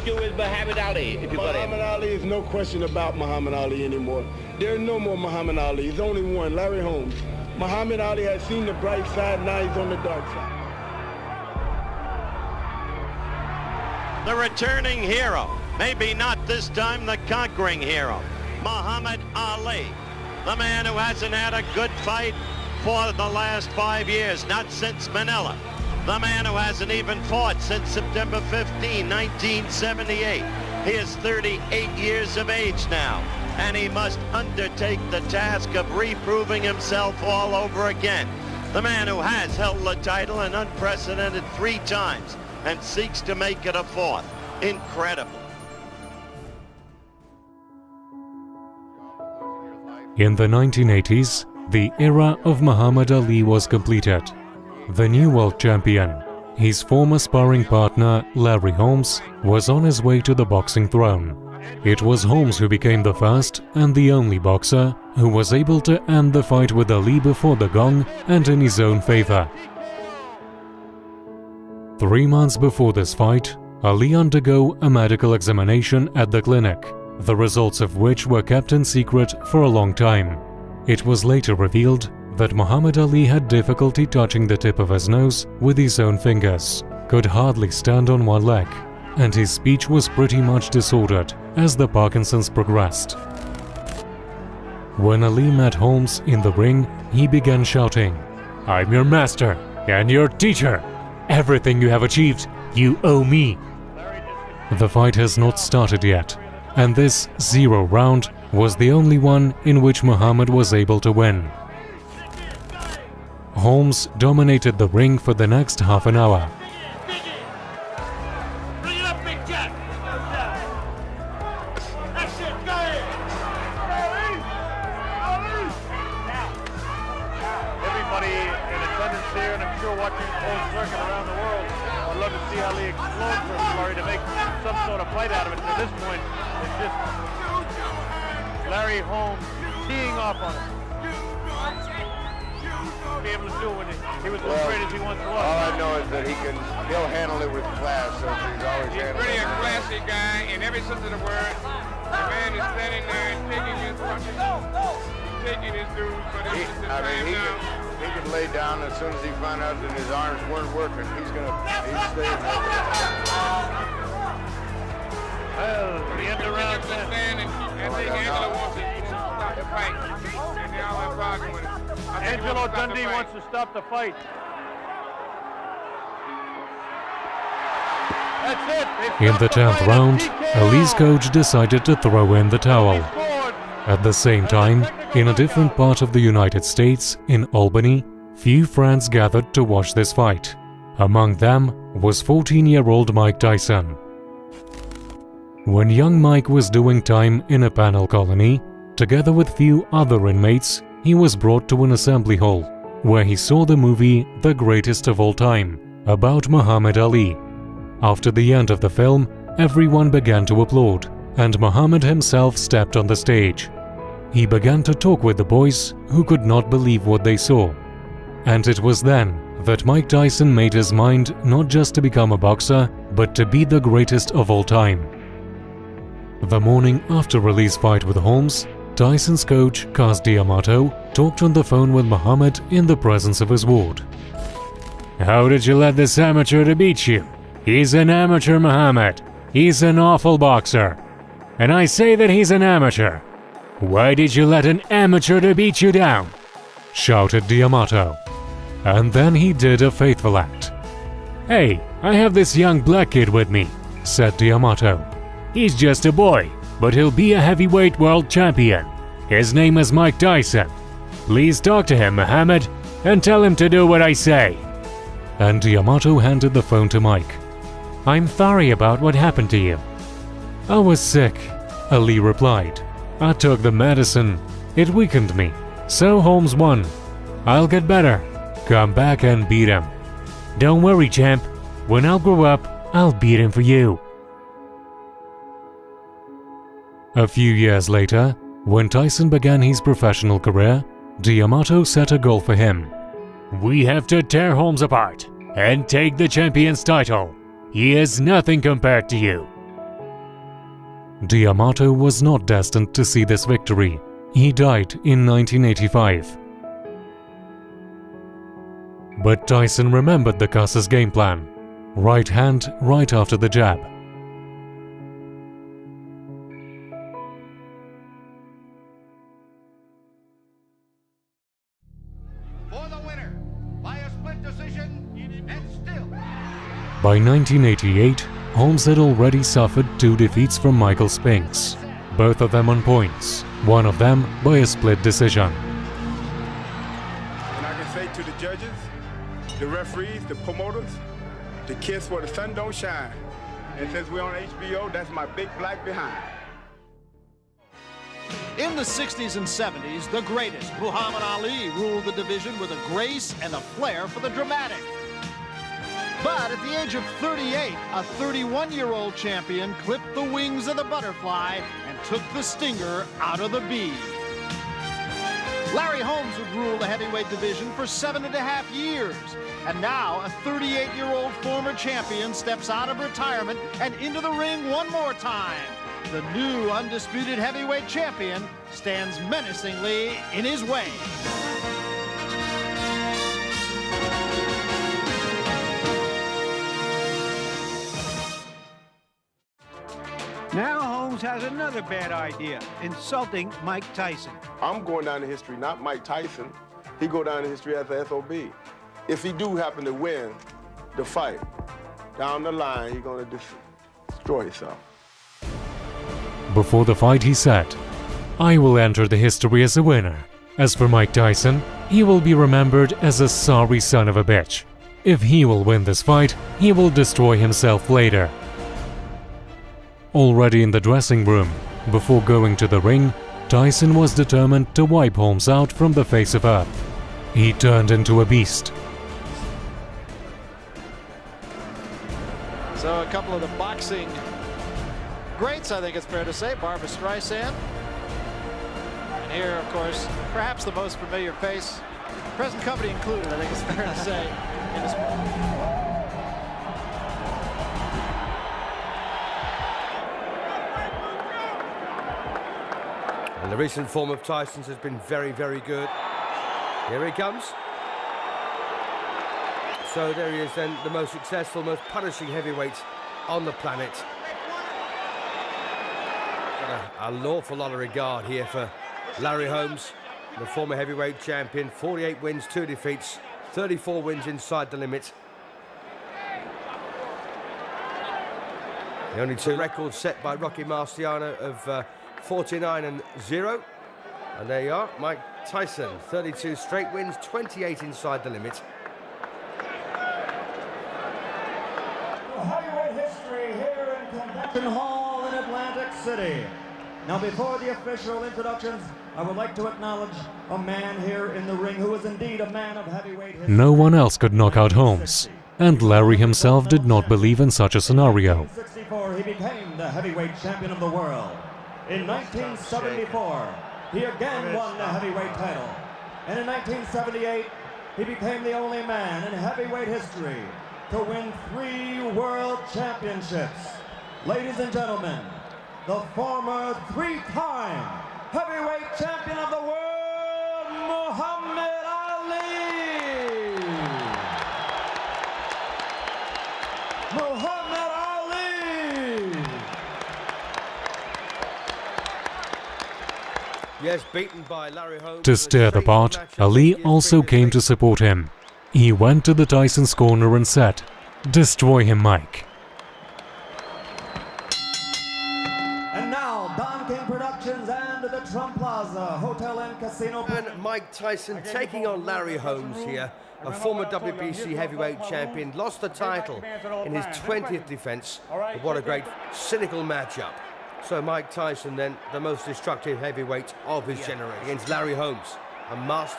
do is Muhammad Ali if you got him? Muhammad Ali is no question about Muhammad Ali anymore. There's no more Muhammad Ali. There's only one, Larry Holmes. Muhammad Ali has seen the bright side, now he's on the dark side. The returning hero, maybe not this time the conquering hero, Muhammad Ali, the man who hasn't had a good fight for the last 5 years, not since Manila. The man who hasn't even fought since September 15, 1978. He is 38 years of age now, and he must undertake the task of reproving himself all over again. The man who has held the title an unprecedented 3 times and seeks to make it a 4th. Incredible. In the 1980s, the era of Muhammad Ali was completed. The new world champion, his former sparring partner Larry Holmes, was on his way to the boxing throne. It was Holmes who became the first and the only boxer who was able to end the fight with Ali before the gong and in his own favor. 3 months before this fight, Ali undergo a medical examination at the clinic, the results of which were kept in secret for a long time. It was later revealed that Muhammad Ali had difficulty touching the tip of his nose with his own fingers, could hardly stand on one leg, and his speech was pretty much disordered as the Parkinson's progressed. When Ali met Holmes in the ring, he began shouting, "I'm your master and your teacher. Everything you have achieved, you owe me." The fight has not started yet, and this 0 round was the only one in which Muhammad was able to win. Holmes dominated the ring for the next half an hour. Bring it up, Big Jack! That's it, go ahead! Everybody in attendance here, and I'm sure watching the whole circuit around the world, would love to see Ali explode for a story to make some sort of fight out of it. At this point, it's just Larry Holmes teeing off on it. Be able to do when he was as great as he once was. All I know is that he'll handle it with class. So he's always He's pretty a classy guy in every sense of the word. The man is standing there and taking his punches, taking his dues, but it's just the time now. He could lay down as soon as he found out that his arms weren't working. He's staying there. Well, the end around Stand and I think Angelo wants to stop the fight, and they all have problems with it. Angelo Dundee wants to stop the fight. That's it. In the 10th round, Ali's coach decided to throw in the towel. At the same time, in a different part of the United States, in Albany, few friends gathered to watch this fight. Among them was 14-year-old Mike Tyson. When young Mike was doing time in a penal colony, together with few other inmates, he was brought to an assembly hall, where he saw the movie The Greatest of All Time, about Muhammad Ali. After the end of the film, everyone began to applaud, and Muhammad himself stepped on the stage. He began to talk with the boys, who could not believe what they saw. And it was then that Mike Tyson made his mind not just to become a boxer, but to be the greatest of all time. The morning after Ali's fight with Holmes, Tyson's coach, Caz D'Amato, talked on the phone with Muhammad in the presence of his ward. "How did you let this amateur to beat you? He's an amateur, Muhammad. He's an awful boxer. And I say that he's an amateur. Why did you let an amateur to beat you down?" shouted D'Amato. And then he did a faithful act. "Hey, I have this young black kid with me," said D'Amato. "He's just a boy, but he'll be a heavyweight world champion. His name is Mike Tyson. Please talk to him, Muhammad, and tell him to do what I say." And D'Amato handed the phone to Mike. "I'm sorry about what happened to you." "I was sick," Ali replied. "I took the medicine. It weakened me. So Holmes won. I'll get better. Come back and beat him." "Don't worry, champ. When I'll grow up, I'll beat him for you." A few years later, when Tyson began his professional career, D'Amato set a goal for him. "We have to tear Holmes apart and take the champion's title. He is nothing compared to you." D'Amato was not destined to see this victory. He died in 1985. But Tyson remembered the Cuss's game plan. Right hand right after the jab. For the winner, by a split decision, and still. By 1988, Holmes had already suffered 2 defeats from Michael Spinks, both of them on points, one of them by a split decision. And I can say to the judges, the referees, the promoters, to kiss where the sun don't shine. And since we're on HBO, that's my big black behind. In the 60s and 70s, the greatest, Muhammad Ali, ruled the division with a grace and a flair for the dramatic. But at the age of 38, a 31-year-old champion clipped the wings of the butterfly and took the stinger out of the bee. Larry Holmes would rule the heavyweight division for 7.5 years. And now a 38-year-old former champion steps out of retirement and into the ring one more time. The new undisputed heavyweight champion stands menacingly in his way. Now Holmes has another bad idea, insulting Mike Tyson. I'm going down in history, not Mike Tyson. He go down in history as the SOB. If he do happen to win the fight, down the line, he's going to destroy himself. Before the fight, he said, "I will enter the history as a winner. As for Mike Tyson, he will be remembered as a sorry son of a bitch. If he will win this fight, he will destroy himself later." Already in the dressing room, before going to the ring, Tyson was determined to wipe Holmes out from the face of earth. He turned into a beast. So a couple of the boxing greats, I think it's fair to say, Barbra Streisand. And here, of course, perhaps the most familiar face, present company included, I think it's fair to say, in this moment. And the recent form of Tyson's has been very, very good. Here he comes. So there he is then, the most successful, most punishing heavyweight on the planet. Got an awful lot of regard here for Larry Holmes, the former heavyweight champion. 48 wins, 2 defeats, 34 wins inside the limit. The only 2 records set by Rocky Marciano of 49-0. And there you are, Mike Tyson, 32 straight wins, 28 inside the limit. Heavyweight history here in Convention Hall in Atlantic City. Now, before the official introductions, I would like to acknowledge a man here in the ring who is indeed a man of heavyweight history. No one else could knock out Holmes, and Larry himself did not believe in such a scenario. In 1964, he became the heavyweight champion of the world. In 1974, he again won the heavyweight title. And in 1978, he became the only man in heavyweight history to win 3 world championships. Ladies and gentlemen, the former 3-time heavyweight champion of the world, Muhammad Ali! Muhammad Ali! Yes, beaten by Larry Holmes. To stir the pot, Ali also came to support him. He went to the Tyson's corner and said, "Destroy him, Mike." And now, Don King Productions and the Trump Plaza Hotel and Casino. And Mike Tyson taking on Larry Holmes here, a former WBC heavyweight champion, lost the title in his 20th defense. But what a great cynical matchup. So Mike Tyson then, the most destructive heavyweight of his generation, against Larry Holmes, a master.